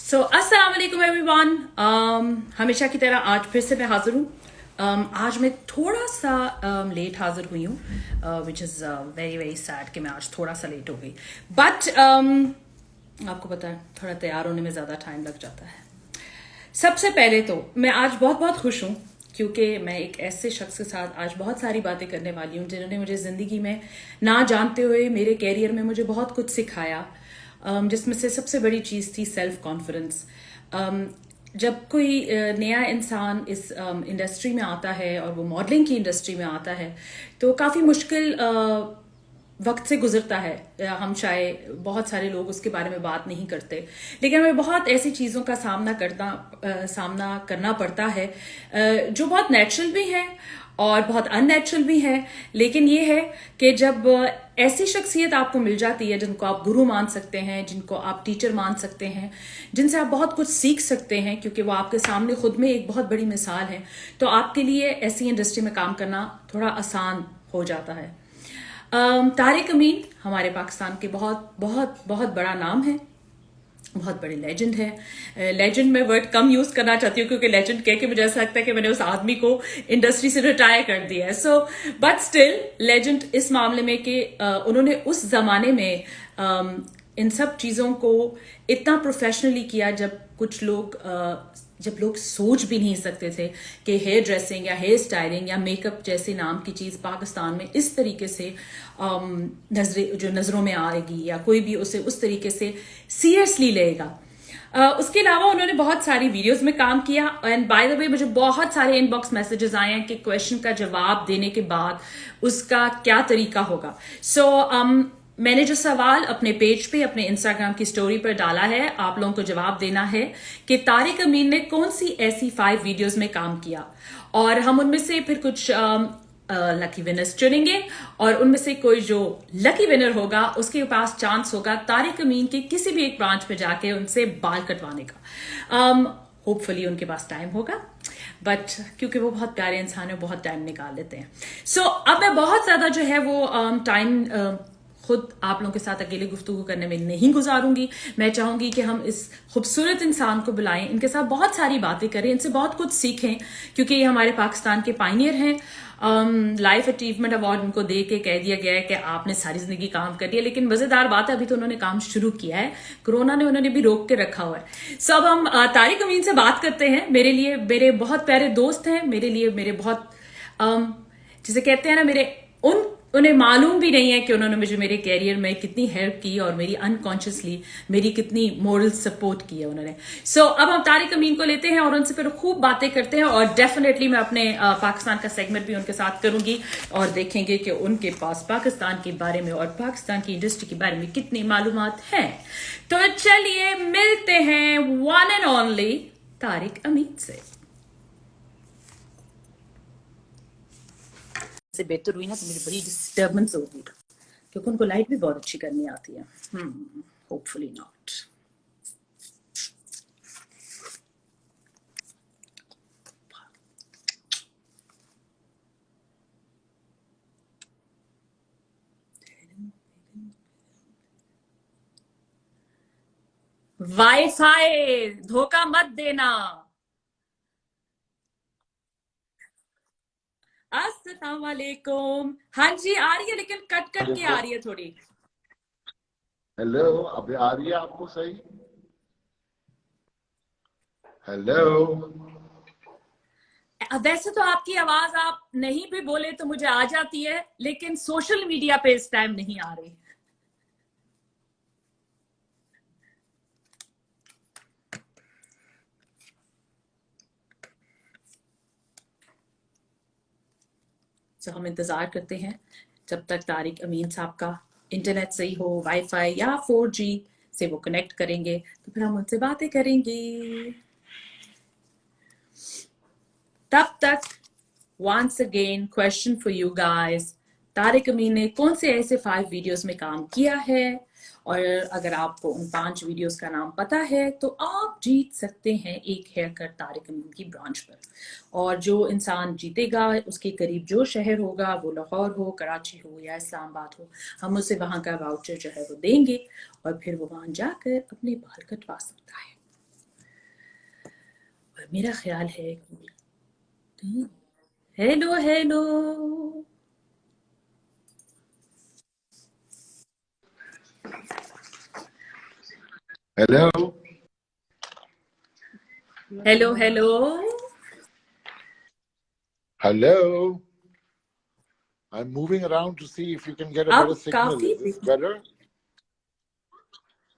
अस्सलाम वालेकुम एवरीवन। हमेशा की तरह आज फिर से मैं हाजिर हूँ। आज मैं थोड़ा सा लेट हाजिर हुई हूँ, which is very very sad कि मैं आज थोड़ा सा लेट हो गई। बट आपको पता है थोड़ा तैयार होने में ज़्यादा टाइम लग जाता है। सबसे पहले तो मैं आज बहुत बहुत खुश हूँ क्योंकि मैं एक ऐसे शख्स के साथ आज बहुत सारी बातें करने वाली हूँ जिन्होंने मुझे ज़िंदगी में ना जानते हुए मेरे कैरियर में मुझे बहुत कुछ सिखाया, जिसमें से सबसे बड़ी चीज़ थी सेल्फ कॉन्फिडेंस। जब कोई नया इंसान इस इंडस्ट्री में आता है और वो मॉडलिंग की इंडस्ट्री में आता है तो काफ़ी मुश्किल वक्त से गुजरता है। हम शायद बहुत सारे लोग उसके बारे में बात नहीं करते, लेकिन हमें बहुत ऐसी चीज़ों का सामना करना पड़ता है जो बहुत नेचुरल भी है और बहुत अननेचुरल भी है। लेकिन ये है कि जब ऐसी शख्सियत आपको मिल जाती है जिनको आप गुरु मान सकते हैं, जिनको आप टीचर मान सकते हैं, जिनसे आप बहुत कुछ सीख सकते हैं क्योंकि वो आपके सामने खुद में एक बहुत बड़ी मिसाल है, तो आपके लिए ऐसी इंडस्ट्री में काम करना थोड़ा आसान हो जाता है। तारिक अमीन हमारे पाकिस्तान के बहुत बहुत बहुत बड़ा नाम है, बहुत बड़े लेजेंड है। लेजेंड में वर्ड कम यूज करना चाहती हूँ क्योंकि लेजेंड कह के मुझे ऐसा लगता है कि मैंने उस आदमी को इंडस्ट्री से रिटायर कर दिया है। सो बट स्टिल लेजेंड इस मामले में कि उन्होंने उस जमाने में इन सब चीजों को इतना प्रोफेशनली किया जब लोग सोच भी नहीं सकते थे कि हेयर ड्रेसिंग या हेयर स्टाइलिंग या मेकअप जैसे नाम की चीज़ पाकिस्तान में इस तरीके से नज़रों में आएगी या कोई भी उसे उस तरीके से सीरियसली लेगा। उसके अलावा उन्होंने बहुत सारी वीडियोस में काम किया एंड बाय द वे मुझे बहुत सारे इनबॉक्स मैसेजेस आए हैं कि क्वेश्चन का जवाब देने के बाद उसका क्या तरीका होगा। मैंने जो सवाल अपने पेज पे अपने इंस्टाग्राम की स्टोरी पर डाला है, आप लोगों को जवाब देना है कि तारिक अमीन ने कौन सी ऐसी 5 वीडियोस में काम किया और हम उनमें से फिर कुछ लकी विनर्स चुनेंगे और उनमें से कोई जो लकी विनर होगा उसके पास चांस होगा तारिक अमीन के किसी भी एक ब्रांच पे जाके उनसे बाल कटवाने का। होपफुली उनके पास टाइम होगा, बट क्योंकि वो बहुत प्यारे इंसान है, बहुत टाइम निकाल लेते हैं। अब मैं बहुत ज्यादा जो है वो टाइम खुद आप लोगों के साथ अकेले गुफ्तगू करने में नहीं गुजारूंगी। मैं चाहूंगी कि हम इस खूबसूरत इंसान को बुलाएं, इनके साथ बहुत सारी बातें करें, इनसे बहुत कुछ सीखें क्योंकि ये हमारे पाकिस्तान के पायनियर हैं। लाइफ अचीवमेंट अवार्ड उनको दे के कह दिया गया है कि आपने सारी जिंदगी काम कर लिया, लेकिन मजेदार बात है अभी तो उन्होंने काम शुरू किया है, कोरोना ने उन्होंने भी रोक के रखा हुआ है। अब हम तारिक अमीन से बात करते हैं। मेरे लिए मेरे बहुत प्यारे दोस्त हैं, मेरे लिए मेरे बहुत जिसे कहते हैं ना मेरे उन्हें मालूम भी नहीं है कि उन्होंने मुझे मेरे कैरियर में कितनी हेल्प की और मेरी अनकॉन्शियसली मेरी कितनी मोरल सपोर्ट की है उन्होंने। अब हम तारिक अमीन को लेते हैं और उनसे फिर खूब बातें करते हैं और डेफिनेटली मैं अपने पाकिस्तान का सेगमेंट भी उनके साथ करूंगी और देखेंगे कि उनके पास पाकिस्तान के बारे में और पाकिस्तान की इंडस्ट्री के बारे में कितनी मालूमात है। तो चलिए मिलते हैं वन एंड ओनली तारिक अमीन से बेहतर हुई ना तो मुझे बड़ी डिस्टर्बेंस होगी क्योंकि उनको लाइट भी बहुत अच्छी करनी आती है। Hopefully not. वाईफाई धोखा मत देना। अस्सलाम वालेकुम। हाँ जी आ रही है लेकिन कट कट के आ रही है थोड़ी। हेलो, अभी आ रही है आपको सही? हेलो। वैसे तो आपकी आवाज आप नहीं भी बोले तो मुझे आ जाती है, लेकिन सोशल मीडिया पे इस टाइम नहीं आ रही। तो हम इंतजार करते हैं जब तक तारिक अमीन साहब का इंटरनेट सही हो, वाईफाई या 4G से वो कनेक्ट करेंगे तो फिर हम उनसे बातें करेंगे। तब तक once again question for you guys, Tariq अमीन ने कौन से ऐसे 5 वीडियोस में काम किया है और अगर आपको उन 5 वीडियोस का नाम पता है तो आप जीत सकते हैं एक हेयर कट तारिक अमीन की ब्रांच पर। और जो इंसान जीतेगा उसके करीब जो शहर होगा, वो लाहौर हो, कराची हो या इस्लामाबाद हो, हम उसे वहां का वाउचर जो है वो देंगे और फिर वो वहां जाकर अपने बाल कटवा सकता है। मेरा ख्याल है कि hello hello Hello. Hello hello Hello. I'm moving around to see if you can get a better अब signal. काफी Is this better?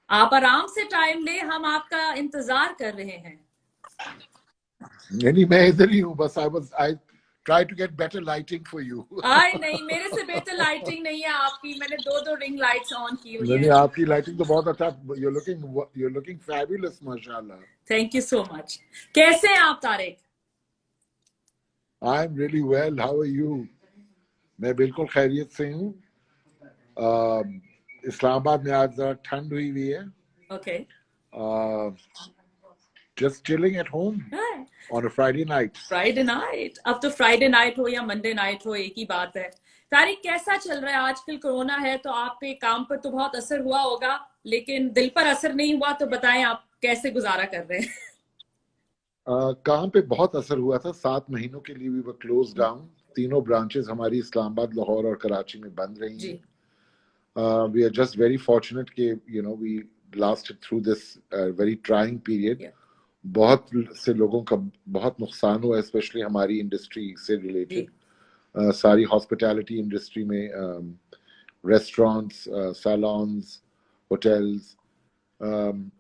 आप आराम से टाइम ले, हम आपका इंतजार कर रहे हैं। नहीं मैं इधर ही हूँ बस I tried to get better lighting for you. आए नहीं, मेरे से बेहतर लाइटिंग नहीं है आपकी। मैंने दो रिंग लाइट्स ऑन की हुई नहीं है। आपकी लाइटिंग तो बहुत अच्छा। You're looking fabulous, माशाल्लाह. Thank you so much. कैसे हैं आप Tariq? I'm really well. How are you? मैं बिल्कुल खैरियत से हूँ। इस्लामाबाद में आज जरा ठंड हुई है। Okay. Just chilling at home on a Friday night. Friday night, अब तो फ्राइडे नाइट हो या मंडे नाइट हो, एक ही बात है। तारिक, कैसा चल रहा है आजकल? कोरोना है तो आपके काम पर तो बहुत असर हुआ होगा, लेकिन दिल पर असर नहीं हुआ, तो बताएं आप कैसे गुजारा कर रहे हैं? काम पे बहुत असर हुआ था। 7 महीनों के लिए वी वर क्लोज डाउन। तीनों ब्रांचेस हमारी इस्लामाबाद, लाहौर और कराची में बंद रही हैं। We are just very fortunate कि we lasted through this very trying period. बहुत से लोगों का बहुत नुकसान हुआ, स्पेशली हमारी इंडस्ट्री से रिलेटेड। सारी हॉस्पिटैलिटी इंडस्ट्री में, रेस्टोरेंट्स, सैलून्स, होटल्स,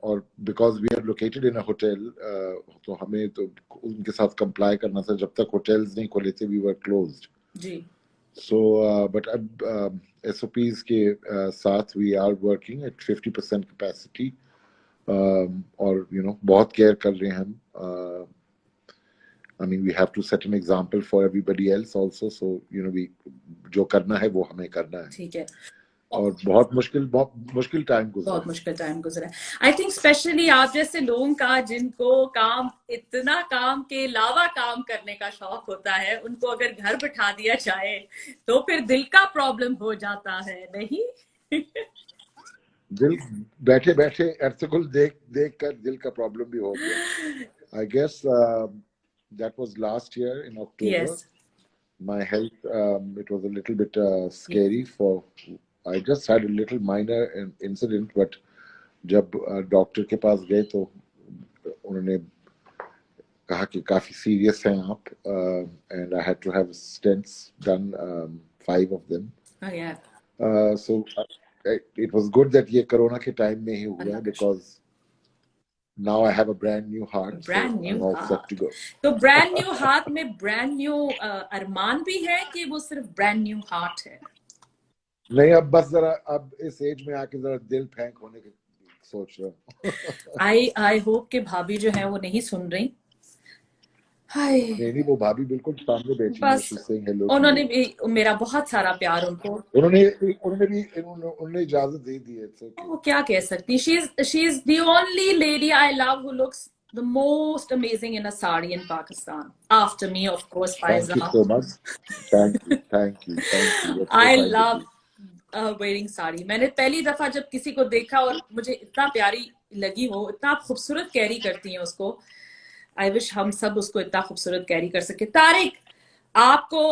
और because we are located in a hotel, तो हमें तो उनके साथ कंप्लाई करना था। जब तक होटल्स नहीं खोले थे वी वर क्लोज्ड जी। सो बट अब SOPs के साथ we are working at 50% capacity, और बहुत केयर कर रहे हैं हम। I mean, we have to set an example for everybody else also. So, we जो करना है वो हमें करना है। ठीक है। और बहुत मुश्किल टाइम गुजरा। बहुत मुश्किल टाइम गुजरा है। आई थिंक स्पेशली आप जैसे लोगों का, जिनको इतना काम के अलावा काम करने का शौक होता है, उनको अगर घर बिठा दिया जाए तो फिर दिल का प्रॉब्लम हो जाता है, नहीं? दिल बैठे बैठे अर्तुगरुल देख कर दिल का प्रॉब्लम भी हो गया। I guess that was last year in October. Yes. My health, it was a little bit scary. I just had a little minor incident, but जब डॉक्टर के पास गए तो उन्होंने कहा कि काफी सीरियस हैं आप, and I had to have stents done, 5 of them. Oh yeah. So it was good that ये कोरोना के टाइम में ही हुआ, because now I have a brand new heart. Brand so new I'm all heart. set to go. तो brand new heart में brand new अरमान भी है कि वो सिर्फ brand new heart है? नहीं, अब बस जरा अब इस एज में आके जरा दिल फेंक होने की सोच रहा हूँ। आई होप कि भाभी जो है वो नहीं सुन रही। हाय। नहीं वो भाभी बिल्कुल सामने बैठी है। बस She's saying hello to उन्होंने you. भी मेरा बहुत सारा प्यार उनको। उन्होंने इजाजत दे दी है। It's okay. वो क्या कह सकती? She is the only lady I love who looks the most amazing in a sari in Pakistan. After me, of course, Thank you Faiza. so much. Thank you. That's I so kind of love you. wearing sari. मैंने पहली दफा जब किसी को देखा और मुझे इतना प्यारी लगी, वो इतना खूबसूरत कैरी करती हैं उसको। आई विश हम सब उसको इतना खूबसूरत कैरी कर सके। तारिक, आपको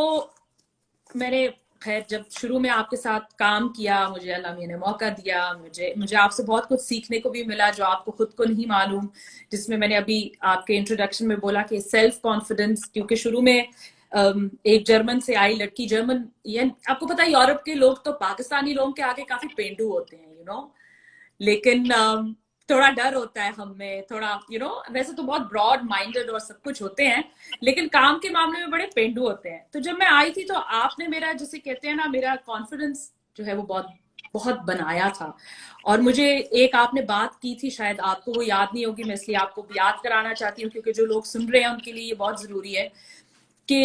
मैंने खैर जब शुरू में आपके साथ काम किया, मुझे अल्लाह मियां ने मौका दिया, मुझे आपसे बहुत कुछ सीखने को भी मिला जो आपको खुद को नहीं मालूम, जिसमें मैंने अभी आपके इंट्रोडक्शन में बोला कि सेल्फ कॉन्फिडेंस। क्योंकि शुरू में एक जर्मन से आई लड़की, जर्मन, ये आपको पता है यूरोप के लोग तो पाकिस्तानी लोगों के आगे काफी पेंडू होते हैं, लेकिन थोड़ा डर होता है हम में, थोड़ा वैसे तो बहुत ब्रॉड माइंडेड और सब कुछ होते हैं, लेकिन काम के मामले में बड़े पेंडू होते हैं। तो जब मैं आई थी तो आपने मेरा, जिसे कहते हैं ना, मेरा कॉन्फिडेंस जो है वो बहुत बहुत बनाया था। और मुझे एक आपने बात की थी, शायद आपको वो याद नहीं होगी, मैं इसलिए आपको याद कराना चाहती हूँ क्योंकि जो लोग सुन रहे हैं उनके लिए ये बहुत जरूरी है कि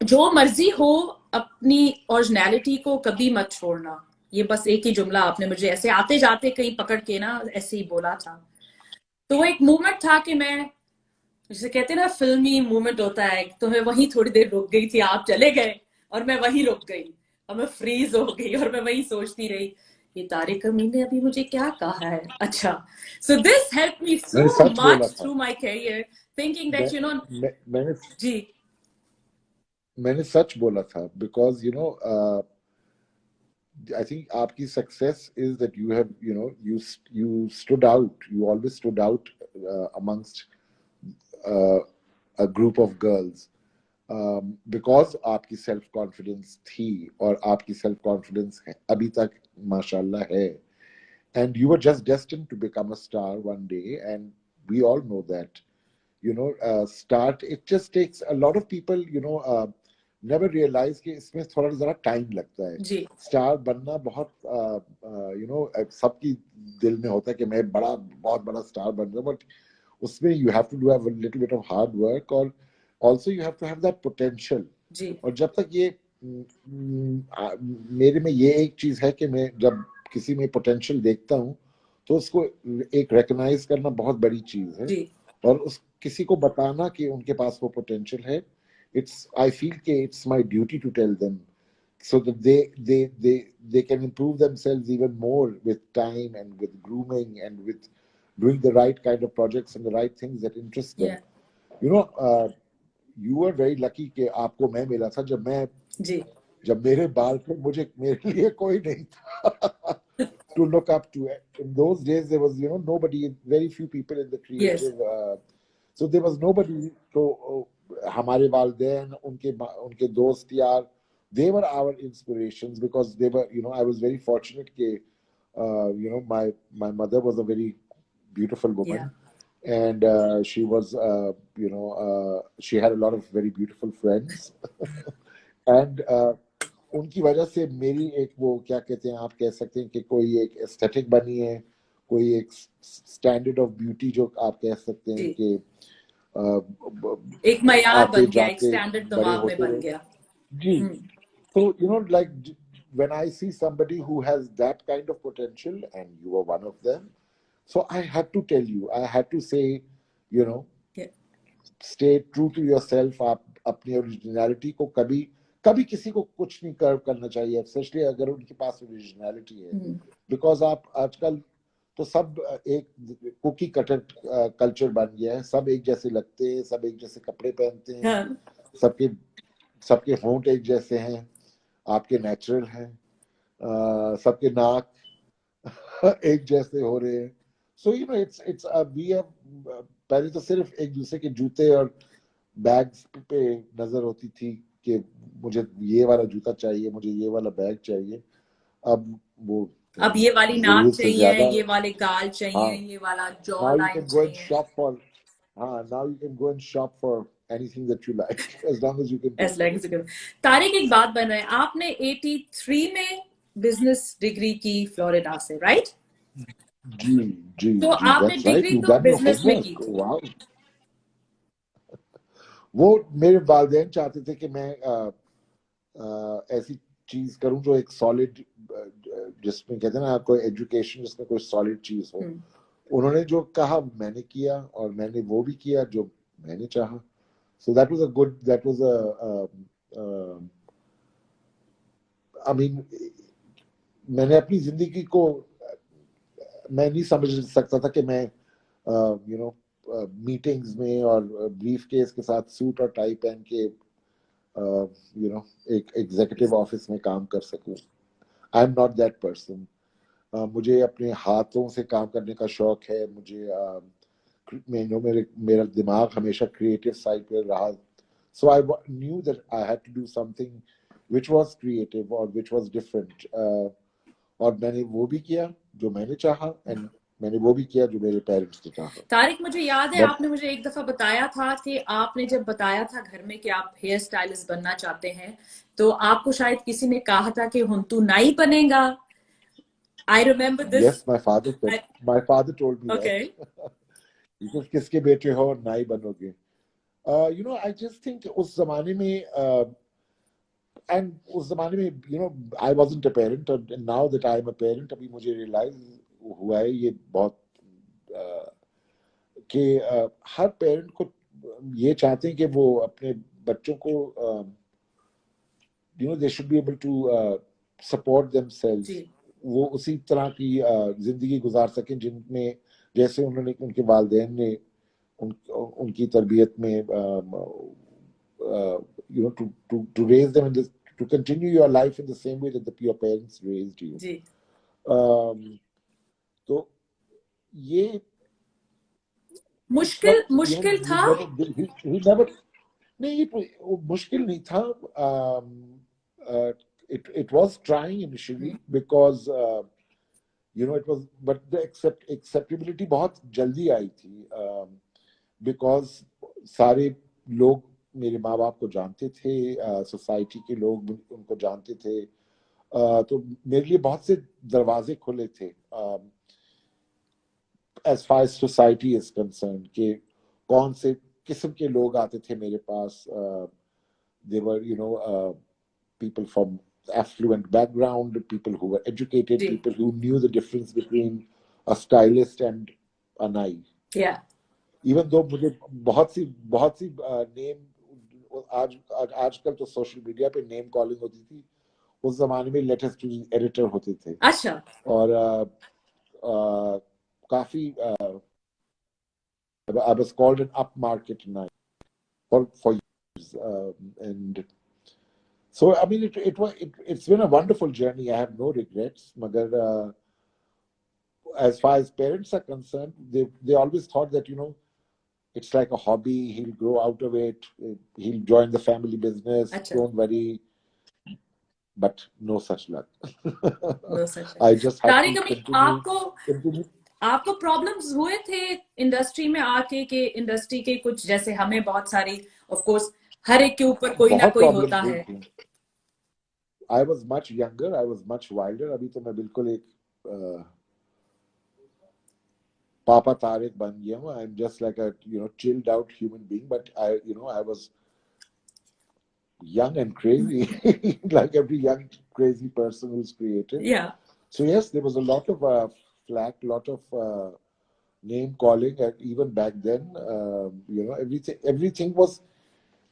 जो मर्जी हो, अपनी ओरिजिनलिटी को कभी मत छोड़ना। ये बस एक ही जुमला आपने मुझे ऐसे आते जाते कहीं पकड़ के ना ऐसे ही बोला था। तो वो एक मूवमेंट था कि मैं, जिसे कहते हैं ना फिल्मी मूवमेंट होता है, तो मैं वहीं थोड़ी देर रुक गई थी। आप चले गए और मैं वहीं रुक गई और मैं फ्रीज हो गई और मैं वहीं सोचती रही ये तारिक अमीन ने अभी मुझे क्या कहा है. अच्छा, so this helped me so मैंने सच बोला much था. through my career, thinking that you know. मैंने जी. मैंने सच बोला था, because I think आपकी success is that you have, you stood out. You always stood out amongst uh, a group of girls, because आपकी self confidence थी, और आपकी self confidence अभी तक माशाल्लाह है, and you were just destined to become a star one day, and we all know that. Start, it just takes a lot of people, never realize कि इसमें थोड़ा जरा टाइम लगता है. जी. स्टार बनना बहुत सबकी दिल में होता है कि मैं बहुत बड़ा स्टार बन रहा हूँ, बट उसमें you have to do a little bit of hard work, और also you have to have that potential. जी. और जब तक ये मेरे में ये एक चीज है कि मैं जब किसी में पोटेंशियल देखता हूँ, तो उसको एक रिकॉग्नाइज करना बहुत बड़ी चीज है. जी. और उस किसी को बताना कि उनके पास वो पोटेंशियल है, I feel कि it's my duty to tell them, so that they can improve themselves even more with time, and with grooming, and with doing the right kind of projects and the right things that interest them. Yeah. You were very lucky कि आपको मैं मिला था जी. जब मेरे बाल थे, मेरे लिए कोई नहीं था to look up to. In those days there was nobody, very few people in the creative. Yes. So there was nobody. तो हमारे वालिदैन, उनके दोस्त यार, they were our inspirations, because they were, I was very fortunate कि my mother was a very beautiful woman. Yeah. And she was she had a lot of very beautiful friends. And उनकी वजह से मेरी एक वो क्या कहते हैं, आप कह सकते हैं कि कोई एक एस्थेटिक बनी है, कोई एक स्टैंडर्ड ऑफ ब्यूटी जो आप कह सकते हैं कि एक मयार बन गया, एक जाते स्टैंडर्ड बड़े दिमाग में होते बन रहे. गया. जी. So like when I see somebody who has that kind of potential, and you are one of them, so I had to tell you, I had to say, Yeah. stay true to yourself. आप अपनी originality को कभी किसी को कुछ नहीं करना चाहिए, स्पेशली अगर उनके पास ओरिजिनलिटी है. बिकॉज आप आजकल तो सब एक कुकी कटर कल्चर बन गया है. सब एक जैसे लगते हैं, सब एक जैसे कपड़े पहनते हैं, सबके होंठ एक जैसे हैं, आपके नेचुरल हैं, सबके नाक एक जैसे हो रहे हैं. सो इट्स वी हैव पहले तो सिर्फ एक दूसरे के जूते और बैग्स पे नजर होती थी कि मुझे ये वाला जूता चाहिए, मुझे ये वाला बैग चाहिए. अब ये वाली नाक चाहिए, ये वाले गाल चाहिए, ये वाला जॉ लाइन चाहिए. Now you can go and shop for anything that you like, as long as you can. Tariq, एक बात बन रहा है, आपने 83 में बिजनेस डिग्री की फ्लोरिडा से, राइट? जी. तो आपने डिग्री तो बिजनेस में की थी. वाओ. वो मेरे वालिदैन चाहते थे कि मैं ऐसी चीज करूं जो एक सॉलिड, जिसमें कहते हैं ना कोई एजुकेशन, जिसमें कोई सॉलिड चीज हो. उन्होंने जो कहा मैंने किया, और मैंने वो भी किया जो मैंने चाहा. So that was I mean, मैंने अपनी जिंदगी को मैं नहीं समझ सकता था कि मैं मीटिंग्स में और ब्रीफ केस के साथ सूट और टाई पहन के एक एग्जीक्यूटिव ऑफिस में काम कर सकूं. I am not that person. मुझे अपने हाथों से काम करने का शौक है. मेरा दिमाग हमेशा क्रिएटिव साइड पे रहा. So I knew that I had to do something which was creative or which was different. और मैंने वो भी किया जो मैंने चाहा, and मैंने वो भी किया जो मेरे पेरेंट्स ने चाहा. तारिक, मुझे याद है आपने मुझे एक दफा बताया था कि आपने जब बताया था घर में कि आप हेयर स्टाइलिस्ट बनना चाहते हैं, तो आपको शायद किसी ने कहा था कि हुन तू नाई बनेगा. I remember this. Yes, my father told me that. किसके बेटे हो और नाई बनोगे. I just think उस जमाने में and उस जमाने में I wasn't a parent, and now that I am a parent, अभी मुझे realize हुआ है ये बहुत कि हर पेरेंट को ये चाहते हैं कि वो अपने बच्चों को they should be able to support themselves वो उसी तरह की जिंदगी गुजार सकें जिनमें जैसे उन्होंने उनके वालिदैन ने उनकी तरबियत में you know to raise them in this, to continue your life in the same way that your parents raised you. जी तो ये मुश्किल मुश्किल था he never नहीं वो मुश्किल नहीं था. It was trying initially because you know it was, but the acceptability बहुत जल्दी आई थी because सारे लोग मेरे माँ बाप को जानते थे, सोसाइटी के लोग उनको जानते थे, तो मेरे लिए बहुत से दरवाजे खुले थे as far as society is concerned कि कौन से किस्म के लोग आते थे मेरे पास. They were, you know, people from affluent background, people who were educated, ji people who knew the difference between a stylist and a naive. या Even though मुझे बहुत सी नेम आजकल तो सोशल मीडिया पे नेम कॉलिंग होती थी, उस जमाने में लेटेस्ट एडिटर होते थे. अच्छा और काफी I was called an upmarket naive for years, and so I mean it's been a wonderful journey. I have no regrets. Magar as far as parents are concerned, they always thought that, you know, it's like a hobby. He'll grow out of it. He'll join the family business. अच्छा Don't worry. But no such luck. No such I just had तारिक to अभी continue. आपको problems हुए थे industry में आके के industry के कुछ, जैसे हमें बहुत सारी ऑफ कोर्स हर एक के ऊपर कोई ना बहुत कोई प्रॉब्लम होता हुई है. थी. I was much younger. I was much wilder. अभी तो मैं बिल्कुल एक Papa Tariq ban gaya hu. I'm just like a, you know, chilled out human being. But I was young and crazy, like every young crazy person who's creative. या So yes, there was a lot of flack, lot of name calling, and even back then, you know, everything was,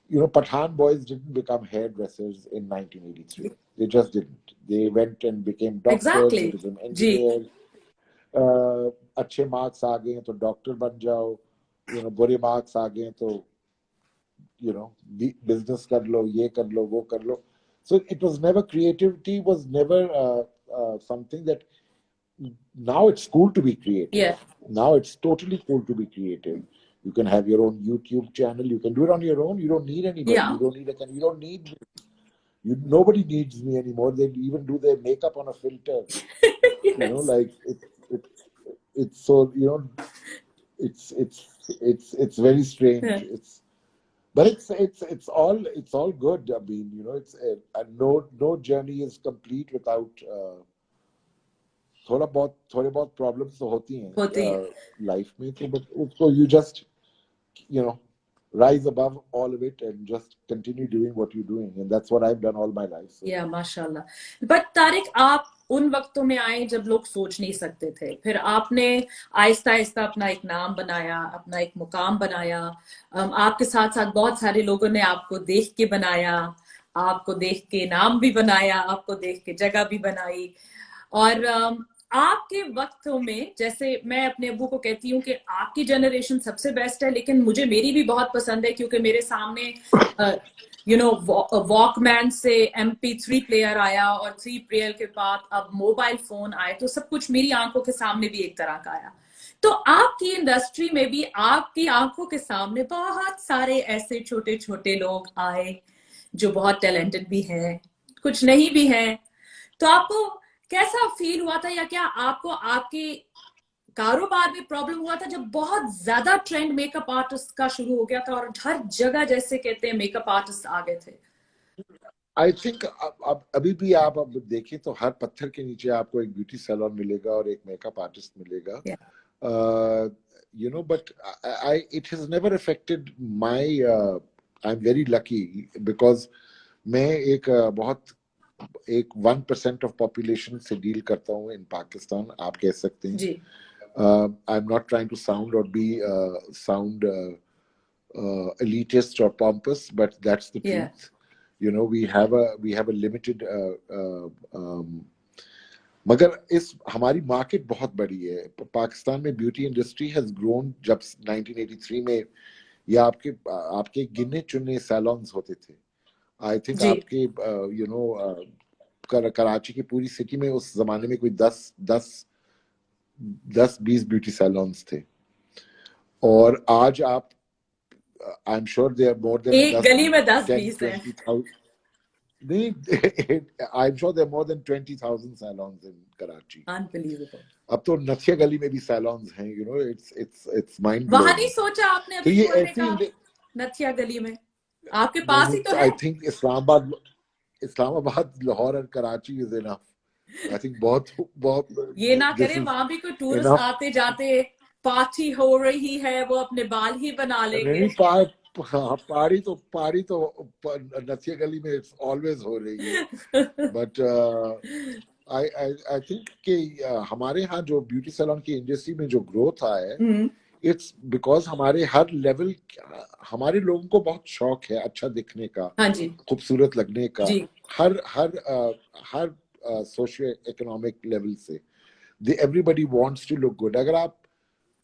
you know, Pathan boys didn't become hairdressers in 1983. They just didn't. They went and became doctors, exactly they became जी engineers. अच्छे मार्क्स आ गए तो doctor बन जाओ, you know, बुरे मार्क्स आ गए तो, you know, business कर लो, ये कर लो, वो कर लो. So it was never, creativity was never something that, now it's cool to be creative. या Now it's totally cool to be creative. You can have your own YouTube channel. You can do it on your own. You don't need anybody. या You don't need you don't need nobody needs me anymore. They even do their makeup on a filter. You know, like it's so, you know, it's very strange. But it's all good. I mean, you know, it's no journey is complete without थोड़े बहुत problems तो होती हैं life में, तो but उसको you just, you know, rise above all of it and just continue doing what you're doing, and that's what I've done all my life. So. या माशाल्लाह. बट तारिक, आप उन वक्तों में आए जब लोग सोच नहीं सकते थे, फिर आपने आहिस्ता आहिस्ता अपना एक नाम बनाया, अपना एक मुकाम बनाया. आपके साथ साथ बहुत सारे लोगों ने आपको देख के बनाया, आपको देख के नाम भी बनाया, आपको देख के जगह भी बनाई. और आपके वक्तों में, जैसे मैं अपने अब्बू को कहती हूँ कि आपकी जनरेशन सबसे बेस्ट है, लेकिन मुझे मेरी भी बहुत पसंद है, क्योंकि मेरे सामने यू नो वॉकमैन से MP3 प्लेयर आया और 3 प्लेयर के बाद अब मोबाइल फोन आए, तो सब कुछ मेरी आंखों के सामने भी एक तरह का आया. तो आपकी इंडस्ट्री में भी आपकी आंखों के सामने बहुत सारे ऐसे छोटे छोटे लोग आए जो बहुत टैलेंटेड भी हैं, कुछ नहीं भी हैं. तो आपको कैसा फील हुआ था, या क्या आपको आपके कारोबार में प्रॉब्लम हुआ था जब बहुत ज्यादा ट्रेंड मेकअप आर्टिस्ट का शुरू हो गया था और हर जगह, जैसे कहते हैं, मेकअप आर्टिस्ट आ गए थे? आई थिंक अब अभी भी आप अब देखें तो हर पत्थर के नीचे आपको एक ब्यूटी सैलून मिलेगा और एक मेकअप आर्टिस्ट मिलेगा. You know, but it has never affected my I'm very lucky because मैं एक 1% ऑफ पॉपुलेशन से डील करता हूँ इन पाकिस्तान, आप कह सकते हैं. जी. I'm not trying to sound or be sound elitist or pompous, but that's the truth. You know, we have a limited मगर इस हमारी मार्केट बहुत बड़ी है। पाकिस्तान में ब्यूटी इंडस्ट्री हैज ग्रोन। जब 1983 में या आपके गिने चुने सैलून्स होते थे। आई थिंक जी आपके कराची की पूरी सिटी में उस जमाने में कोई 10-20 ब्यूटी सैलून्स थे। और आज आप I am sure they are more than एक 10, गली में 10, 10-20 है। 20,000। नहीं, I am sure there more than 20,000 salons in Karachi. Unbelievable. अब तो नथिया गली में भी सैलून्स हैं, इट्स माइंड वहां नहीं ब्लोइंग। सोचा आपने तो अभी ये खोलने ऐसी का? नथिया गली में आपके पास नहीं, ही तो है। आई थिंक इस्लामाबाद, लाहौर और Karachi is enough. I think बहुत बहुत ये ना दिस करे इज वहां भी कोई टूरिस्ट इनफ। आते जाते पार्टी हो रही है, वो अपने बाल ही बना लेंगे। नहीं, हाँ, पारी तो नथिया गली में ऑलवेज हो रही है। बट आई थिंक कि हमारे यहाँ जो ब्यूटी सैलून की इंडस्ट्री में जो ग्रोथ आया है, हम्म, इट्स बिकॉज हमारे हर लेवल, हमारे लोगों को बहुत शौक है अच्छा दिखने का, हाँ जी खूबसूरत लगने का। जी हर हर हर सोशियो इकोनॉमिक लेवल से they everybody wants to look good. अगर आप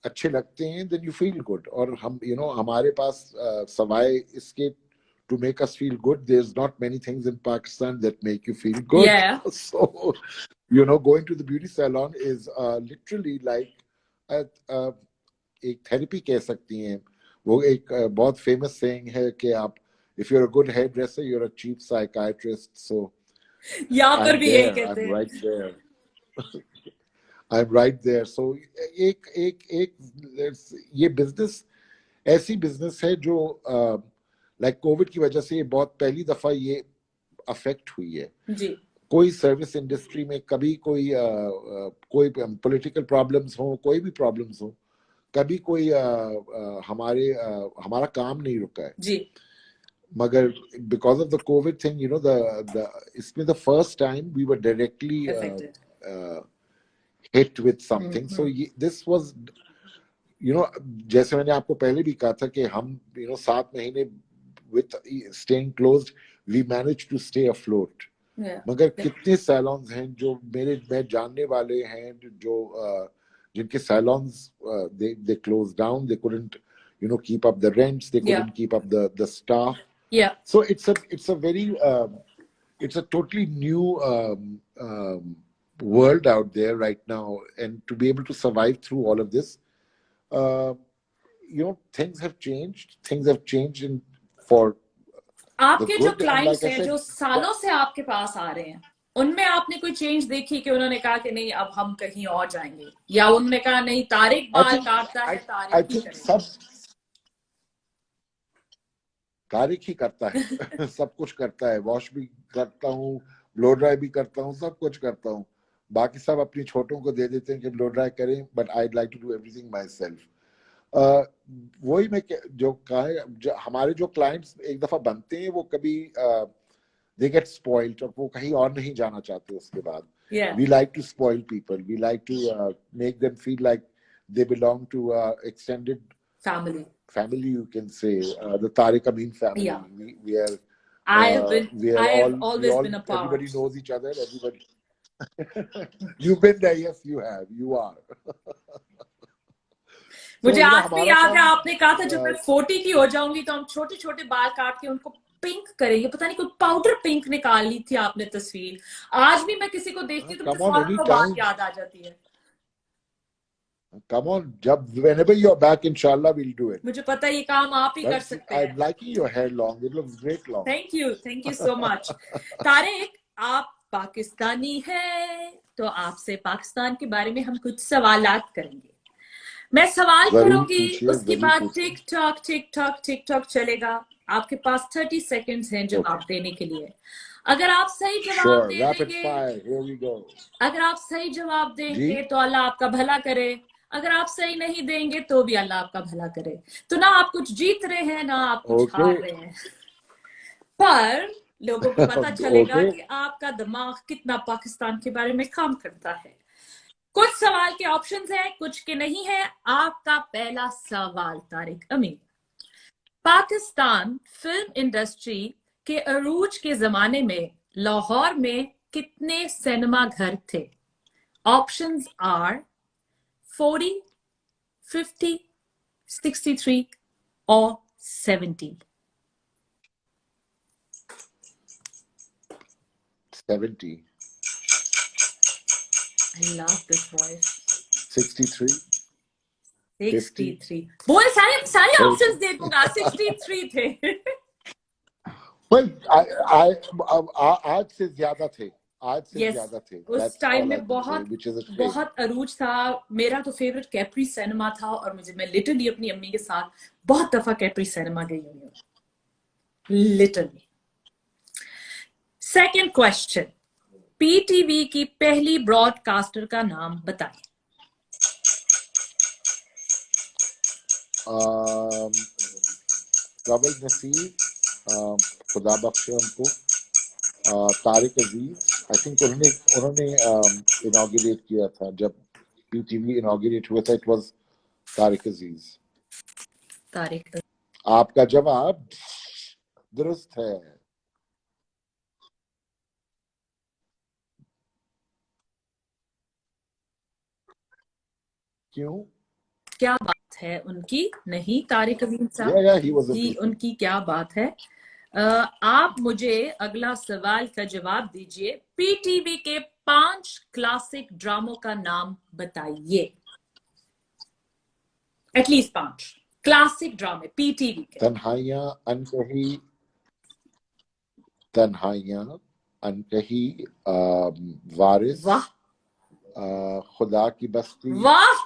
अच्छे लगते हैं देन यू फील गुड। और हम हमारे पास सवाए इसके to make us feel good, there's not many things in Pakistan that make you feel good. या So going to the beauty salon is literally like a, a, एक therapy कह सकती हैं। वो एक बहुत फेमस सेइंग है कि आप if you're a good hairdresser, you're a cheap psychiatrist. So यहाँ पर I'm भी यही there, कहते I'm हैं। right there. I'm right there. So एक एक एक ये बिजनेस ऐसी बिजनेस है जो लाइक कोविड की वजह से ये बहुत पहली दफा ये अफेक्ट हुई है। जी कोई सर्विस इंडस्ट्री में कभी कोई पॉलिटिकल प्रॉब्लम्स हो, कोई भी प्रॉब्लम्स हो, कभी कोई हमारा काम नहीं रुका है। जी मगर because of the COVID thing, the इसमें the first time we were directly affected. hit with something. So this was, जैसे मैंने आपको पहले भी कहा था कि हम 7 महीने with staying closed we managed to stay afloat. मगर कितने सैलून्स हैं जो मैं जानने वाले हैं जो जिनके saloons they closed down. They couldn't keep up the rents, they couldn't keep up the staff. Yeah. So it's a very it's a totally new world out there right now, and to be able to survive through all of this, uh, things have changed in for the आपके जो good. And clients like I हैं said, जो सालों से आपके पास आ रहे हैं, उनमें आपने कोई चेंज देखी कि उन्होंने कहा कि नहीं अब हम कहीं और जाएंगे, या उनने कहा नहीं तारिक I बाल think काटता है I तारिक ही think करेगा? सब तारीख ही करता है। सब कुछ करता है, वॉश भी करता हूँ, ब्लो ड्राई भी करता हूँ, सब कुछ करता हूँ। बाकी सब अपनी छोटों को दे देते हैं कि ब्लो ड्राई करें, but I like to do everything myself. वही मैं हमारे जो क्लाइंट्स एक दफा बनते हैं वो कभी दे गेट स्पॉइल्ड, और वो कहीं और नहीं जाना चाहते उसके बाद। We like to spoil people, we like to make them feel like they belong to extended family, you can say, the Tariq Amin family. Yeah. We are I have we always all been a part. everybody knows each other, everybody you've been there, yes you have, you are. मुझे आज भी याद है आपने कहा था जब मैं 40 की हो जाऊंगी तो हम छोटे छोटे बाल काट के उनको पिंक करेंगे, पता नहीं कोई पाउडर पिंक निकाल ली थी आपने तस्वीर। आज भी मैं किसी को देखती हूँ तो मुझे फौरन वो बात याद आ जाती है। Come on, whenever you're back, inshallah we'll do it. मुझे पता है ये काम आप ही कर सकते हैं। I'm liking your hair long, it looks great long. Thank you so much. Tariq, आप पाकिस्तानी हैं तो आपसे पाकिस्तान के बारे में हम कुछ सवालात करेंगे। मैं सवाल करूंगी, उसके बाद टिक टॉक चलेगा। आपके पास 30 सेकंड्स हैं जवाब देने के लिए। अगर आप सही जवाब अगर आप सही जवाब देंगे तो अल्लाह आपका भला करे, अगर आप सही नहीं देंगे तो भी अल्लाह आपका भला करे। तो ना आप कुछ जीत रहे हैं ना आप कुछ हार रहे हैं, पर लोगों को पता चलेगा कि आपका दिमाग कितना पाकिस्तान के बारे में काम करता है। कुछ सवाल के ऑप्शंस हैं, कुछ के नहीं है। आपका पहला सवाल तारिक अमीन, पाकिस्तान फिल्म इंडस्ट्री के अरूज के जमाने में लाहौर में कितने सिनेमा घर थे? Options are 40, 50, 63 or 70. 70. I love this voice. 63. 63. बोल सारे Well, ऑप्शंस दे दूंगा. 63 थे. well, आज से ज्यादा थे. आज से Yes. ज्यादा थे. उस That's टाइम all I में can say, बहुत which is a shame. बहुत अरूज था. मेरा तो फेवरेट कैप्री सिनेमा था और मैं लिटरली अपनी अम्मी के साथ बहुत दफा कैप्री सिनेमा गई हुई हूँ. लिटरली. Second question. पीटीवी की पहली ब्रॉडकास्टर का नाम बताएं. कमल नसीर, खुदा बख्शे उनको. तारिक अजीज, आई थिंक उन्होंने इनॉग्रेट किया था जब पीटीवी इनॉग्रेट हुआ था. इट वाज तारिक अजीज. तारिक. आपका जवाब दुरुस्त है. क्यों? क्या बात है उनकी. नहीं तारिक अमीन साहब. Yeah, he was a जी, उनकी क्या बात है. आप मुझे अगला सवाल का जवाब दीजिए. पीटीवी के 5 क्लासिक ड्रामों का नाम बताइए. एटलीस्ट 5 क्लासिक ड्रामे पीटीवी के. तन्हाइयां, अनकही, वारिस, वाह. खुदा की बस्ती. वाह.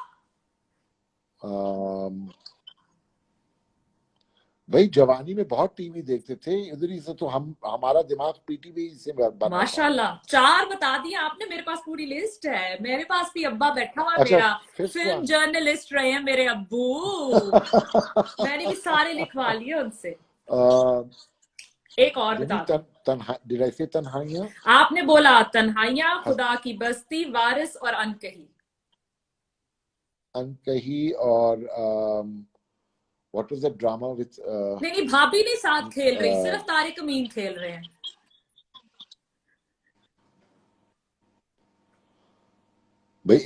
भाई जवानी में बहुत टीवी देखते थे इधर ही से, तो हमारा दिमाग पीटीवी से बना. माशाल्लाह. 4 बता दिया आपने. मेरे पास पूरी लिस्ट है. मेरे पास भी अब्बा बैठा हुआ है. अच्छा, मेरा फिल्म जर्नलिस्ट रहे हैं मेरे अब्बू. मैंने भी सारे लिखवा लिए उनसे. एक और बता. Did I say तन्हाइयां? आपने बोला तन्हाइयां, खुदा की बस्ती, वारिस और अनकही. अनकही और what was that drama with नहीं, भाभी नहीं साथ खेल रही. सिर्फ तारिक अमीन खेल रहे हैं. भाई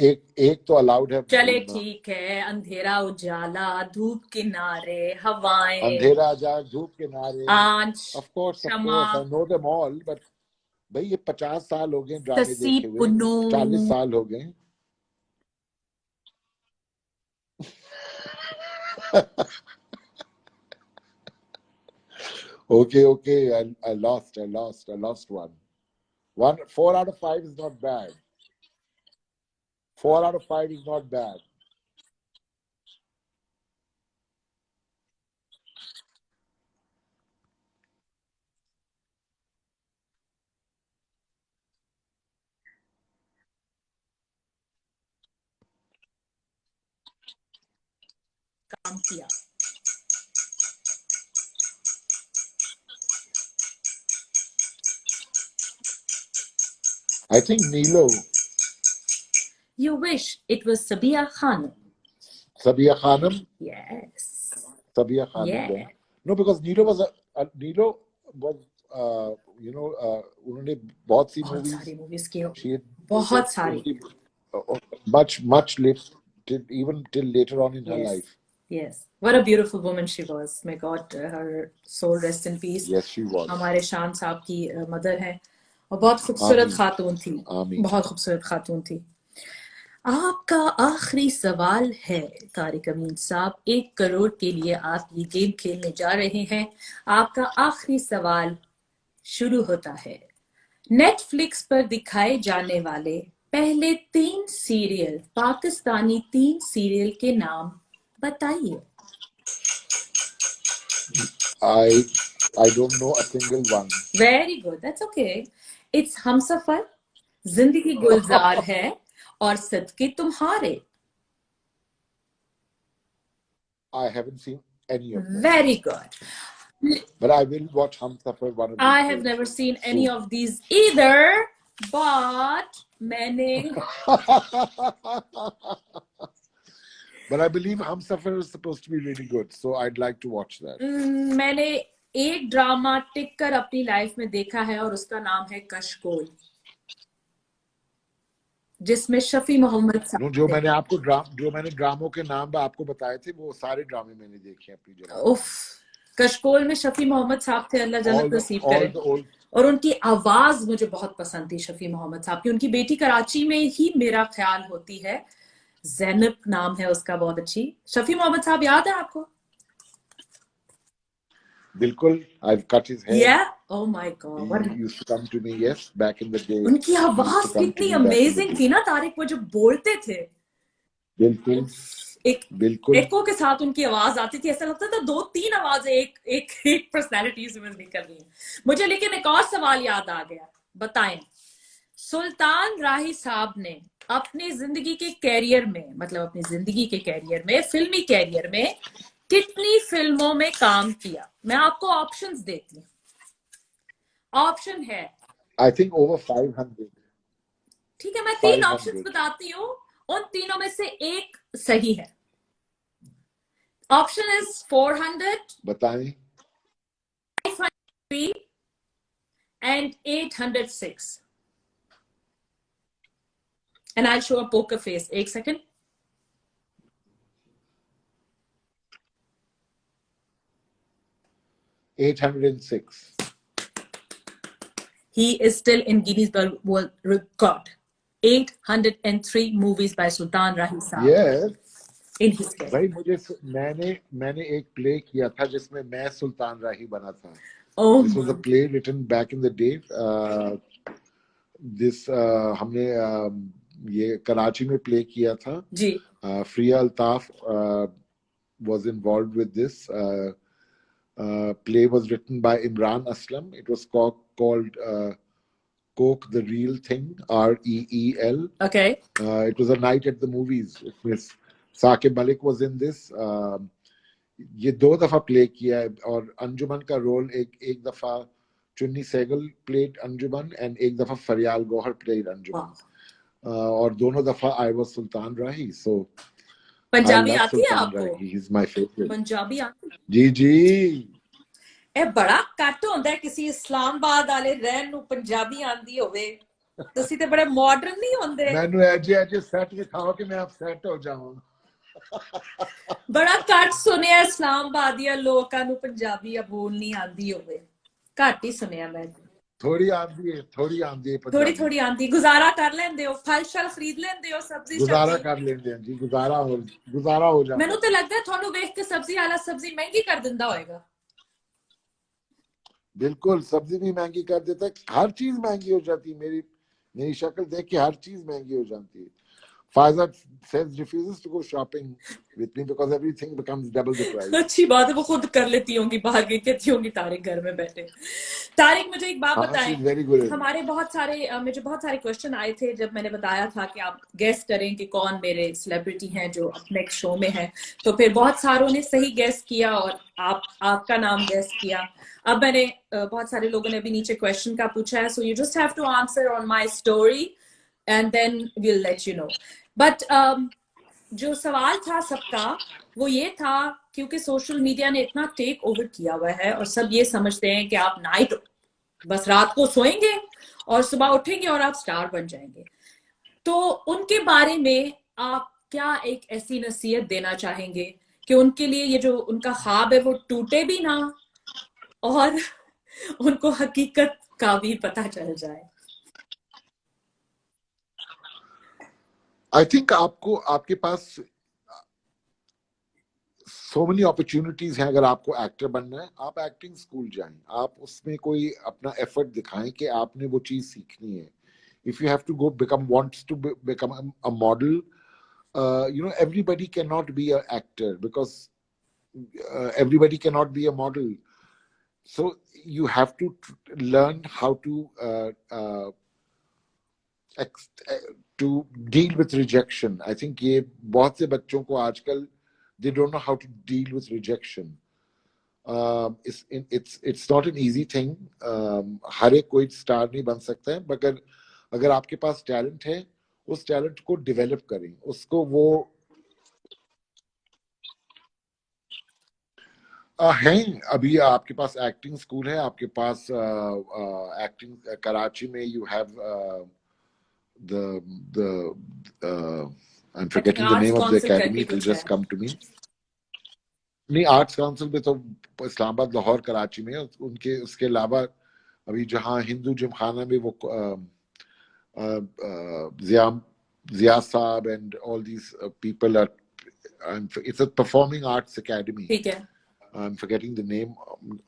एक तो अलाउड है. चले ठीक है. अंधेरा उजाला, धूप किनारे, हवाएं. अंधेरा उजाला, धूप किनारे. आंच. Of course, I know them all, but भाई ये 50 साल हो गए ड्रामे देखे हुए. 40 साल हो गए. Okay. I lost one. 4 out of 5 is not bad. 4 out of 5 is not bad. काम किया. I think Neelo. You wish it was Sabia Khanum. Sabia Khanum? Yes. Sabia Khanum. Yeah. No, because Neelo was उन्होंने बहुत सी movies की. बहुत सारी. Much later, even till later on in her life. Yes. What a beautiful woman she was. May God her soul rest in peace. Yes, she was. हमारे शान साहब की mother है और बहुत खूबसूरत खातून थी. बहुत खूबसूरत खातून थी. आपका आखिरी सवाल है तारिक अमीन साहब. 1 करोड़ के लिए आप ये गेम खेलने जा रहे हैं. आपका आखिरी सवाल शुरू होता है. नेटफ्लिक्स पर दिखाए जाने वाले पहले 3 सीरियल, पाकिस्तानी 3 सीरियल के नाम बताइए. I don't know a single one. Very good. That's okay. It's Humsafar, जिंदगी गुलजार है और सदके तुम्हारे. I haven't seen any of them. Very good. But I will watch Humsafar one of these I have never seen any of these either, but मैंने But I believe Humsafar is supposed to be really good, so I'd like to watch that. मैंने एक drama टिक कर अपनी life में देखा है और उसका नाम है कशकोल. जिसमें शफी मोहम्मद साहब जो थे। मैंने आपको जो मैंने ड्रामों के नाम आपको बताए थे, वो सारे ड्रामे मैंने देखे अपनी जगह। उफ, कशकोल में शफी मोहम्मद साहब थे, अल्लाह जन्नत नसीब करे। All the old. और उनकी आवाज मुझे बहुत पसंद थी शफी मोहम्मद साहब की। उनकी बेटी कराची में ही मेरा ख्याल होती है, जैनब नाम है उसका, बहुत अच्छी। शफी मोहम्मद साहब याद है आपको? बिल्कुल, I've cut his hair. Yeah, oh my He god, used to come to me, yes, back in the day. उनकी He used to आवाज come to कितनी me back in the amazing day. थी ना तारिक, वो जो बोलते थे, बिल्कुल, एक बिल्कुल। एको के साथ उनकी आवाज आती थी, ऐसा लगता था दो तीन आवाजें एक एक एक पर्सनैलिटी से निकल रही है मुझे। लेकिन एक और सवाल याद आ गया, बताएं, सुल्तान राही साहब ने अपनी जिंदगी के कैरियर में, मतलब अपनी जिंदगी के कैरियर में, फिल्मी कैरियर में कितनी फिल्मों में काम किया? मैं आपको ऑप्शंस देती हूँ। ऑप्शन है, I think over 500. ठीक है, मैं तीन ऑप्शंस 500. बताती हूँ, उन तीनों में से एक सही है। ऑप्शन इज 400, बताएं। 503 and 806. And I'll show a poker face. एक second. $806. He is still in Guinness World Record. 803 movies by Sultan Rahi Saab Yes. in his career. भाई मैंने एक प्ले किया था जिसमें मैं सुल्तान राही बना था. Oh, This was a play written back in the day. हमने ये कराची में प्ले किया था जी. Fria Altaf was involved with this. Play was written by Imran Aslam. It was called Coke the Real Thing, REEL. Okay. It was a night at the movies. Saqib Malik was in this. ये 2 दफा play किया है. और अंजुमन का role एक दफा चुन्नी Sehgal played Anjuman and एक दफा फरियाल गौहर played अंजुमन. और दोनों दफा I was Sultan Rahi. So Punjabi आती है आपको? He's my favorite. पंजाबी आती? जी जी. ਇਹ ਬੜਾ ਘੱਟ ਹੁੰਦਾ ਹੈ ਕਿਸੇ ਇਸਲਾਮਾਬਾਦ ਵਾਲੇ ਰਹਿਣ ਨੂੰ ਪੰਜਾਬੀ ਆਂਦੀ ਹੋਵੇ। ਤੁਸੀਂ ਤੇ ਬੜੇ ਮਾਡਰਨ ਨਹੀਂ ਹੁੰਦੇ। ਮੈਨੂੰ ਐਜੇ ਸੈੱਟ ਦਿਖਾਓ ਕਿ ਮੈਂ ਅਪਸੈਟ ਹੋ ਜਾਵਾਂ। ਬੜਾ ਘੱਟ ਸੁਣਿਆ ਇਸਲਾਮਾਬਾਦੀਆਂ ਲੋਕਾਂ ਨੂੰ ਪੰਜਾਬੀ ਬੋਲਣੀ ਆਂਦੀ ਹੋਵੇ, ਘੱਟ ਹੀ ਸੁਣਿਆ ਮੈਂ। ਥੋੜੀ ਆਂਦੀ ਹੈ ਥੋੜੀ ਆਂਦੀ, ਗੁਜ਼ਾਰਾ ਕਰ ਲੈਂਦੇ ਹੋ, ਫਲ ਸ਼ਲ ਖਰੀਦ ਲੈਂਦੇ ਹੋ, ਸਬਜ਼ੀ ਗੁਜ਼ਾਰਾ ਕਰ ਲੈਂਦੇ ਹਾਂ ਜੀ, ਗੁਜ਼ਾਰਾ ਹੋ ਜਾਂਦਾ। ਮੈਨੂੰ ਤੇ ਲੱਗਦਾ ਤੁਹਾਨੂੰ ਵੇਖ ਕੇ ਸਬਜ਼ੀ ਵਾਲਾ ਸਬਜ਼ੀ ਮਹਿੰਗੀ ਕਰ ਦਿੰਦਾ ਹੋਏਗਾ। बिल्कुल, सब्जी भी महंगी कर देता है, हर चीज महंगी हो जाती है। मेरी शक्ल देख के हर चीज महंगी हो जाती है। Faiza refuses to go shopping with me because everything becomes double the price. अच्छी बात है, वो खुद कर लेती होंगी, बाहर गई कहती होंगी तारिक घर में बैठे। तारिक मुझे एक बात बताएं, हमारे मुझे बहुत सारे क्वेश्चन आए थे जब मैंने बताया था कि आप गेस करें कि कौन मेरे सेलिब्रिटी हैं जो नेक्स्ट शो में है। तो फिर बहुत सारों ने सही गेस किया और आपका नाम गेस किया। अब मैंने बहुत सारे लोगों ने अभी नीचे क्वेश्चन का पूछा है, so you just have to answer on my story and then we'll let you know. But जो सवाल था सबका वो ये था, क्योंकि सोशल मीडिया ने इतना टेक ओवर किया हुआ है और सब ये समझते हैं कि आप नाइट बस रात को सोएंगे और सुबह उठेंगे और आप स्टार बन जाएंगे। तो उनके बारे में आप क्या एक ऐसी नसीहत देना चाहेंगे कि उनके लिए ये जो उनका ख्वाब है वो टूटे भी ना और उनको हकीकत का भी पता चल जाए? I think आपके पास so many opportunities हैं। अगर आपको एक्टर बनना है, आप एक्टिंग स्कूल जाएं, आप उसमें कोई अपना एफर्ट दिखाएं कि आपने वो चीज सीखनी है। If you have to go wants to become a model, everybody cannot be an actor because everybody cannot be a model. So you have to learn how to deal with rejection. I think ये बहुत से बच्चों को आजकल they don't know how to deal with rejection. It's not an easy thing. हर एक कोई star नहीं बन सकता है, मगर अगर आपके पास टैलेंट है, उस टैलेंट को डेवलप करें, उसको वो हैं। अभी आपके पास एक्टिंग स्कूल है, आपके पास एक्टिंग कराची में you have the I'm I think forgetting the arts name of the council academy. करके It will कुछ है. just come to me. नहीं, आर्ट्स काउंसिल में तो इस्लामाबाद, लाहौर, कराची में उनके उसके अलावा अभी जहाँ हिंदू जिमखाना में वो जिया साहब and all these people are, it's a performing arts academy. ठीक है. I'm forgetting the name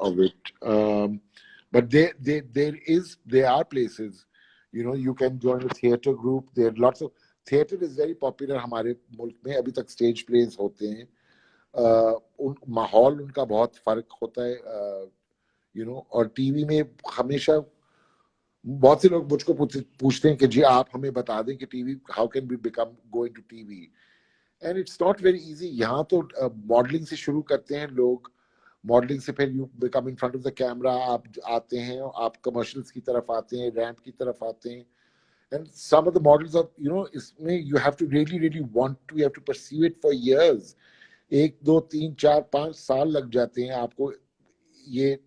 of it. But there are places, you know, you can join a theater group. There are lots of theater is very popular हमारे मुल्क में. अभी तक stage plays होते हैं. माहौल उनका बहुत फर्क होता है, you know. और टीवी में हमेशा बहुत से लोग मुझको पूछते हैं कि जी आप हमें बता दें कि TV, how can we become go into TV? And it's not very easy. यहाँ तो मॉडलिंग से शुरू करते हैं लोग. मॉडलिंग से फिर you become in front of the camera, आप आते हैं, आप कमर्शियल्स की तरफ आते हैं, रैंप की तरफ आते हैं. And some of the models are, you know, इसमें you have to really want to, you have to pursue it for years. 1 2 3 4 5 साल लग जाते हैं आपको ये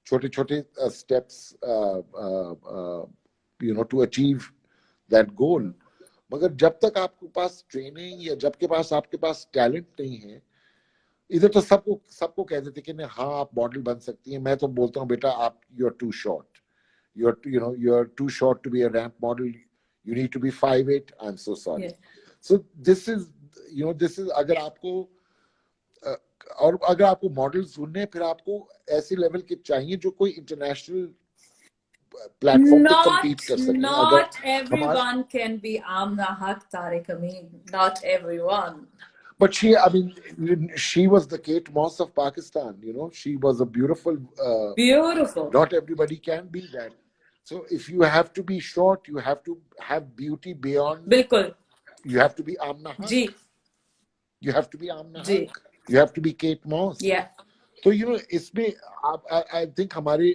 छोटे छोटे steps, you know, to achieve that goal. मगर जब तक आपके पास ट्रेनिंग या जब के पास आपके पास टैलेंट नहीं है, इधर तो सबको कह देते कि नहीं, हाँ आप मॉडल बन सकती हैं. मैं तो बोलता हूँ बेटा आप, you are too short, you are too short to be a ramp model. You need to be 5'8". I am so sorry. So this is, you know, this is, अगर आपको और अगर आपको मॉडल्स ढूंढने हैं, फिर आपको ऐसे लेवल के चाहिए जो कोई इंटरनेशनल प्लेटफॉर्म पे compete कर सके. Not everyone can be Amna Haq, Tariq Amin. Not everyone. But she, I mean, she was the Kate Moss of Pakistan. You know, she was a beautiful. Beautiful. Not everybody can be that. So if you have to be short, you have to have beauty beyond. बिल्कुल. You have to be Amna Haq. Ji. You have to be Amna ji. Haq. You have to be Kate Moss. Yeah. So you know, इसमें I think हमारी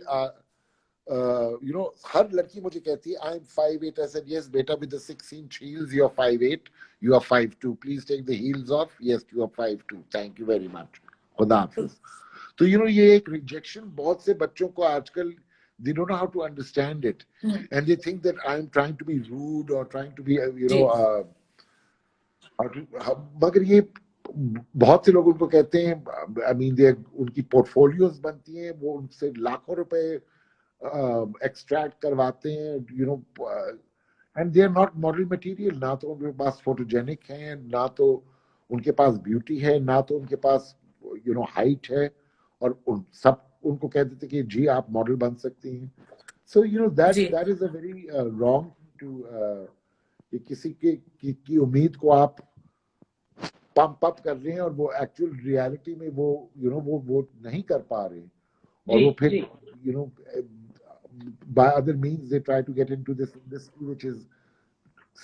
you know, हर लड़की मुझे कहती है I'm 5'8". I said yes beta, with the 6-inch heels you are 5'8". You are 5'2". Please take the heels off. Yes, you are 5'2". Thank you very much. खुदा हाफिज. तो you know, ये एक rejection बहुत से बच्चों को आजकल, they don't know how to understand it, and they think that I'm trying to be rude or trying to be, you know, मगर ये बहुत से लोग उनको कहते हैं, I mean, उनकी पोर्टफोलियोज बनती हैं, वो उनसे लाखों रुपए एक्सट्रैक्ट करवाते हैं, you know, and they are not model material. ना तो उनके पास फोटोजेनिक है, ना तो उनके पास ब्यूटी है, ना तो उनके पास, यू नो, हाइट है. और सब उनको कह देते कि जी आप मॉडल बन सकती हैं. So you know, that is a very wrong to, किसी की उम्मीद को आप पंप अप कर रहे हैं और वो एक्चुअल रियलिटी में वो, यू नो, वो नहीं कर पा रहे. और वो फिर, you know, by other means they try to get into this industry, which is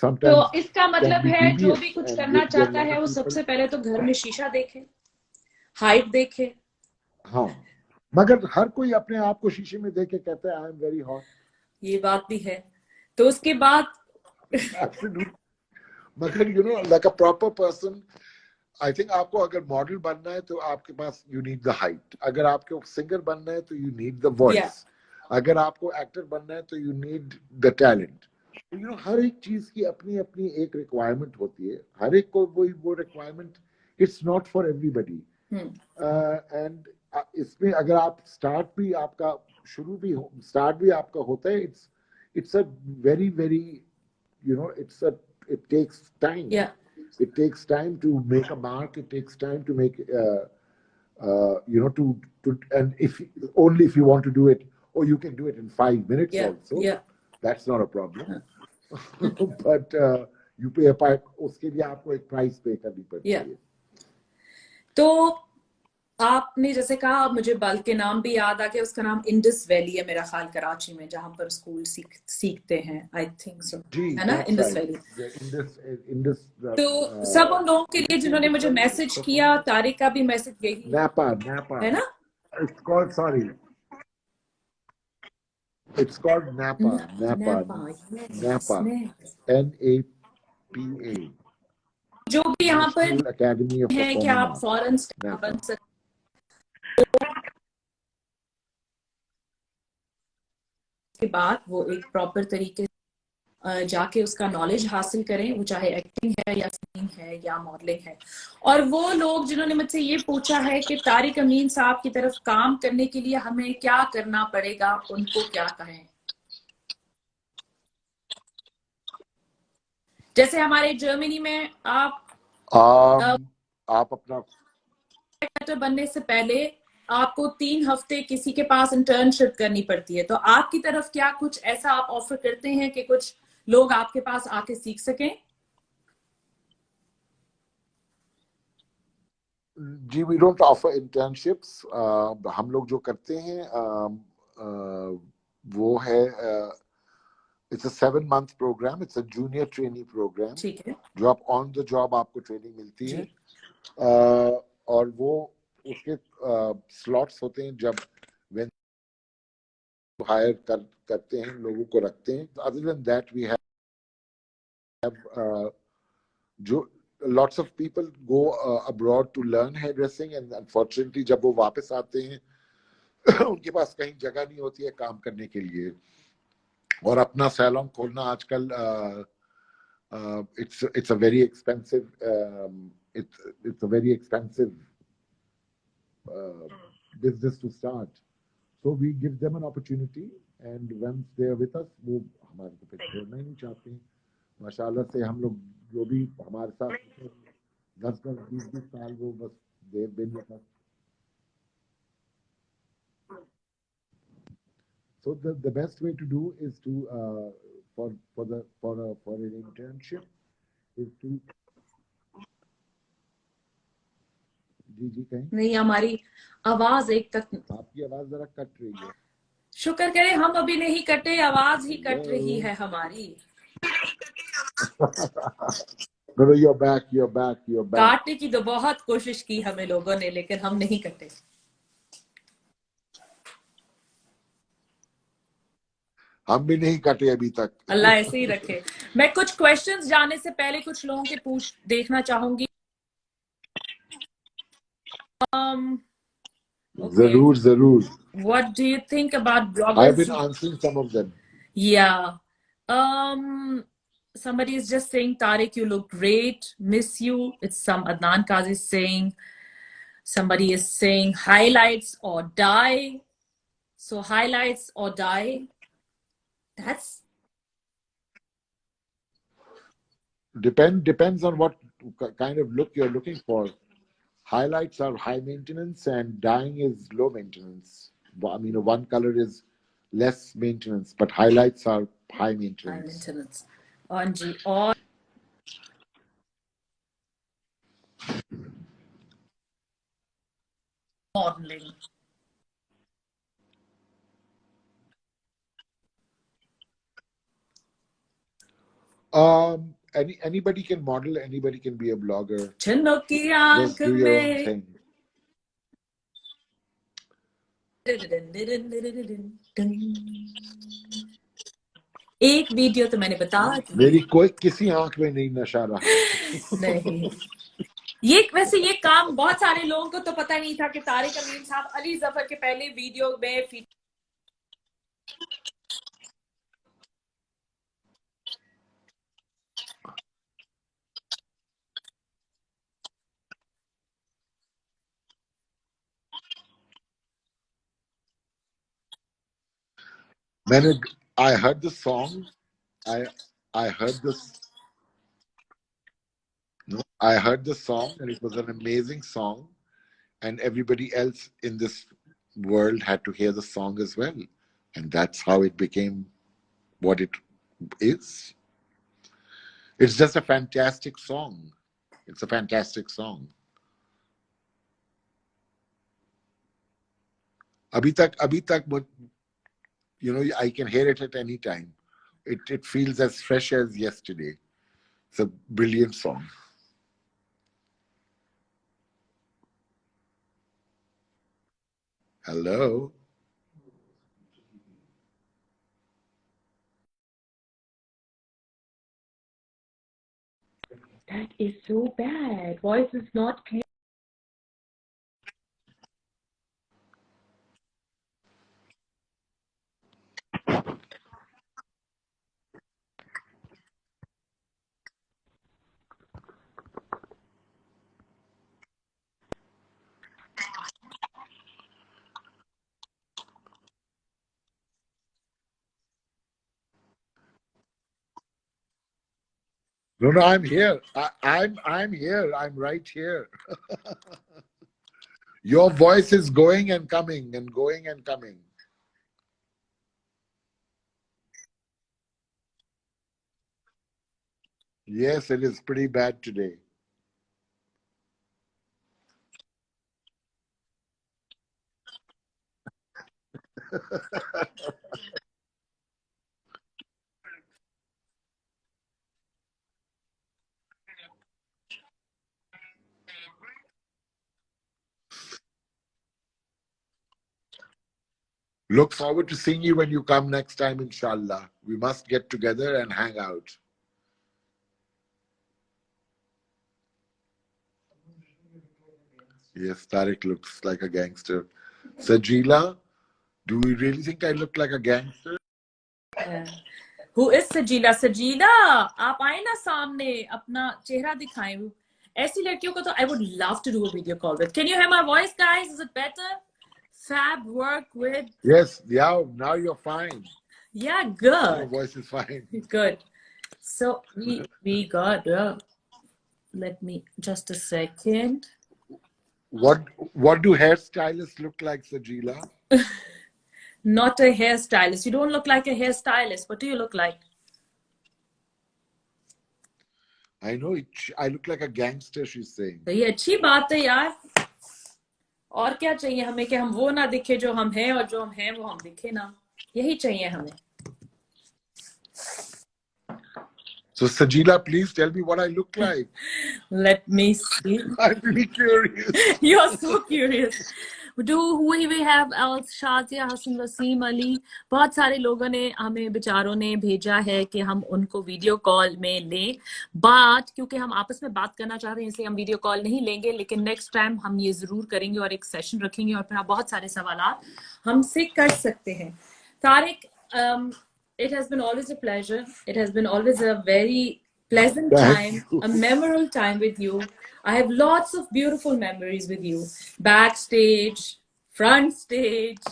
sometimes. तो इसका मतलब है जो भी कुछ करना चाहता है वो सबसे पहले तो घर में शीशा देखे, हाइट देखे. हाँ, मगर हर कोई अपने आप को शीशे में देख के कहता है आई एम वेरी हॉट. ये बात भी है. तो उसके बाद मगर you know, like a proper person, I think आपको अगर मॉडल बनना है तो आपके पास, यू नीड द हाइट. अगर आपको सिंगर बनना है तो यू नीड द वॉइस. अगर आपको एक्टर बनना है तो you need the talent. You know, हर एक चीज की अपनी अपनी एक रिक्वायरमेंट होती है. हर एक को वो requirement, it's not for everybody. And इसमें अगर आप स्टार्ट भी आपका होता है, it's a very very, you know, it takes time. It takes time to make a mark. It takes time to make, you know, to and only if you want to do it, or you can do it in 5 minutes also. That's not a problem. But you pay a price. उसके लिए आपको एक price पे करनी पड़ती है. तो आपने जैसे कहा, मुझे बल्क के नाम भी याद आ गया. उसका नाम इंडस वैली है मेरा ख्याल, कराची में, जहां पर स्कूल सीखते हैं. आई थिंक सो, है ना, इंडस वैली. तो सब उन लोगों के लिए जिन्होंने मुझे मैसेज किया, तारिक का भी मैसेज यही Napa है ना. It's called, sorry, it's called Napa. NAPA. जो भी यहाँ पर Academy of है कि आप फॉरेन स्टार बन सकते. के बाद वो एक प्रॉपर तरीके जाके उसका नॉलेज हासिल करें, वो चाहे एक्टिंग है या सिंगिंग है या मॉडलिंग है। और वो लोग जिन्होंने मुझसे ये पूछा है कि तारिक अमीन साहब की तरफ काम करने के लिए हमें क्या करना पड़ेगा, उनको क्या कहें? जैसे हमारे जर्मनी में आप अपना एक्टर बनने से पहले आपको 3 हफ्ते किसी के पास इंटर्नशिप करनी पड़ती है, तो आपकी तरफ क्या कुछ ऐसा आप ऑफर करते हैं कि कुछ लोग आपके पास आके सीख सकें? जी, वी डोंट ऑफर इंटर्नशिप्स। हम लोग जो करते हैं वो है it's a 7 month programme, it's a junior trainee programme. ठीक है जो आप ऑन द जॉब आपको ट्रेनिंग मिलती है। जी। और वो उसके स्लॉट्स होते हैं जब when हायर करते हैं, लोगों को रखते हैं। Other than that we have जो lots of people go abroad to learn hairdressing, and unfortunately जब वो वापस आते हैं उनके पास कहीं जगह नहीं होती है काम करने के लिए। और अपना सैलून खोलना आजकल it's a very expensive it's a very expensive uh, business to start. So we give them an opportunity, and once they are with us, वो हमारे को फिर छोड़ना ही नहीं चाहते हैं। माशाल्लाह से हम लोग जो भी हमारे साथ 10-20 साल वो बस they've been with us. So the best way to do is to for an internship is to जी जी कहें। नहीं, हमारी आवाज एक तक। आपकी आवाज जरा कट रही है। शुक्र करें हम अभी नहीं कटे, आवाज ही कट रही Hello. है हमारी। No, no, you're back, you're back, you're back. काटने की तो बहुत कोशिश की हमें लोगों ने, लेकिन हम नहीं कटे। हम भी नहीं कटे अभी तक। अल्लाह ऐसे ही रखे। मैं कुछ क्वेश्चंस जाने से पहले कुछ लोगों के पूछ देखना चाहूंगी। Okay. जरूर जरूर। What do you think about I've bloggers? been answering some of them. Yeah. Somebody is just saying, Tariq, you look great. Miss you. It's some Adnan Kazi saying. Somebody is saying highlights or die. So highlights or die. That's Depends on what kind of look you're looking for. Highlights are high maintenance and dyeing is low maintenance. I mean, one color is less maintenance, but highlights are high high maintenance. maintenance. On G or modeling. Anybody can model, anybody can be a blogger. Chinnoki Just do your own thing. एक video तो मैंने बता दी। मेरी कोई किसी आंख में नहीं नशा रहा। नहीं, ये वैसे ये काम बहुत सारे लोगों को तो पता नहीं था कि तारिक अमीन साहब अली जफर के पहले वीडियो में I heard the song. I heard this. No, I heard the song, and it was an amazing song. And everybody else in this world had to hear the song as well, and that's how it became what it is. It's just a fantastic song. It's a fantastic song. Abhi tak, you know, I can hear it at any time. It feels as fresh as yesterday. It's a brilliant song. Hello. That is so bad. Voice is not clear. No, no, I'm here. I'm here. I'm right here. Your voice is going and coming and going and coming. Yes, it is pretty bad today. Look forward to seeing you when you come next time, inshallah. We must get together and hang out. Yes, Tariq looks like a gangster. Sajila, do we really think I look like a gangster? Who is Sajila? Sajila, आप आए ना सामने अपना चेहरा दिखाएं. ऐसी लड़कियों को तो I would love to do a video call with. Can you hear my voice, guys? Is it better? Fab work with. Yes, yeah, now you're fine. Yeah, Your good. voice is fine. Good. So we got. Let me just a second. What do hairstylists look like, Sajila? Not a hairstylist. You don't look like a hairstylist. What do you look like? I know I look like a gangster, she's saying. तो ये अच्छी बात है यार. और क्या चाहिए हमें कि हम वो ना दिखे जो हम हैं और जो हम हैं वो हम दिखे ना. यही चाहिए हमें. So Sajila, please tell me what I look like. Let me see. I'm really curious. You're so curious. We have Shadia Hassan Wasim Ali. बहुत सारे लोगों ने हमें बेचारों ने भेजा है कि हम उनको वीडियो कॉल में लें. बट क्योंकि हम आपस में बात करना चाह रहे हैं इसलिए हम वीडियो कॉल नहीं लेंगे. लेकिन नेक्स्ट टाइम हम ये जरूर करेंगे और एक सेशन रखेंगे और फिर आप बहुत सारे सवालात हमसे कर सकते हैं. Tariq, it has been always a pleasure. It has been always a very pleasant time, a memorable time with you. I have lots of beautiful memories with you. Backstage, front stage,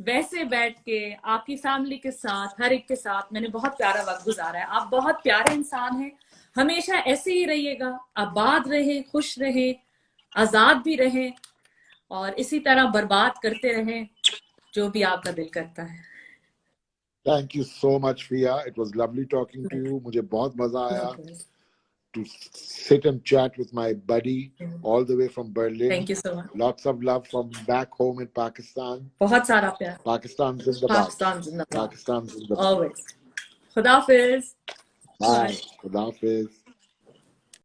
वैसे बैठ के आपकी फैमिली के साथ, हर एक के साथ मैंने बहुत प्यारा वक्त गुजारा है. आप बहुत प्यारे इंसान हैं. हमेशा ऐसे ही रहिएगा. आबाद रहें, खुश रहें, आजाद भी रहें और इसी तरह बर्बाद करते रहें जो भी आपका दिल करता है. Thank you so much, Fia. It was lovely talking to you. मुझे बहुत मजा आया to sit and chat with my buddy all the way from Berlin. Thank you so much. Lots of love from back home in Pakistan. बहुत सारा प्यार. Pakistan zindabad. Pakistan zindabad. Pakistan zindabad. Always. Khuda Hafiz. Bye. Khuda Hafiz.